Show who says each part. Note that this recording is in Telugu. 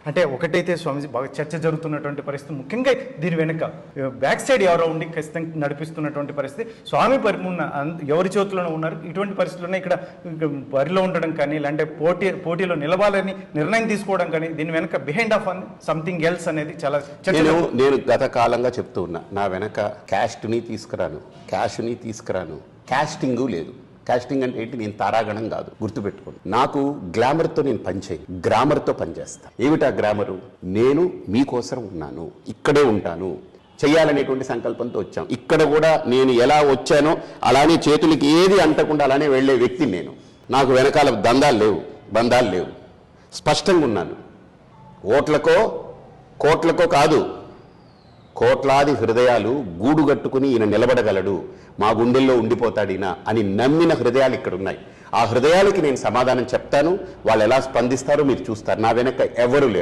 Speaker 1: అంటే ఒకటైతే స్వామీజీ బాగా చర్చ జరుగుతున్నటువంటి పరిస్థితి, ముఖ్యంగా దీని వెనుక బ్యాక్ సైడ్ ఎవరో ఉండి ఖచ్చితంగా నడిపిస్తున్నటువంటి పరిస్థితి. స్వామి పరిపూర్ణ ఎవరి చేతుల్లోనే ఉన్నారు. ఇటువంటి పరిస్థితుల్లోనే ఇక్కడ బరిలో ఉండడం కానీ, లేదంటే పోటీలో నిలవాలని నిర్ణయం తీసుకోవడం కానీ, దీని వెనుక బిహైండ్ ఆఫ్ సంథింగ్ ఎల్స్ అనేది చాలా
Speaker 2: నేను గత కాలంగా చెప్తూ ఉన్నా, నా వెనక క్యాస్ట్ని తీసుకురాను, క్యాష్ని తీసుకురాను, క్యాస్టింగ్ లేదు. కాస్టింగ్ అంటే ఏంటి? నేను తారాగణం కాదు, గుర్తుపెట్టుకోండి. నాకు గ్లామర్తో నేను పనిచేయి, గ్రామర్తో పనిచేస్తాను. ఏమిటా గ్రామరు? నేను మీకోసం ఉన్నాను, ఇక్కడే ఉంటాను, చెయ్యాలనేటువంటి సంకల్పంతో వచ్చాను. ఇక్కడ కూడా నేను ఎలా వచ్చానో అలానే చేతులకి ఏది అంటకుండా అలానే వెళ్లే వ్యక్తిని నేను. నాకు వెనకాల దందాలు లేవు, బంధాలు లేవు, స్పష్టంగా ఉన్నాను. కోట్లకో కాదు, కోట్లాది హృదయాలు గూడుగట్టుకుని ఈయన నిలబడగలడు, మా గుండెల్లో ఉండిపోతాడు ఈయన అని నమ్మిన హృదయాలు ఇక్కడ ఉన్నాయి. ఆ హృదయాలకి నేను సమాధానం చెప్తాను. వాళ్ళు ఎలా స్పందిస్తారో మీరు చూస్తారు. నా వెనక ఎవరు లేరు.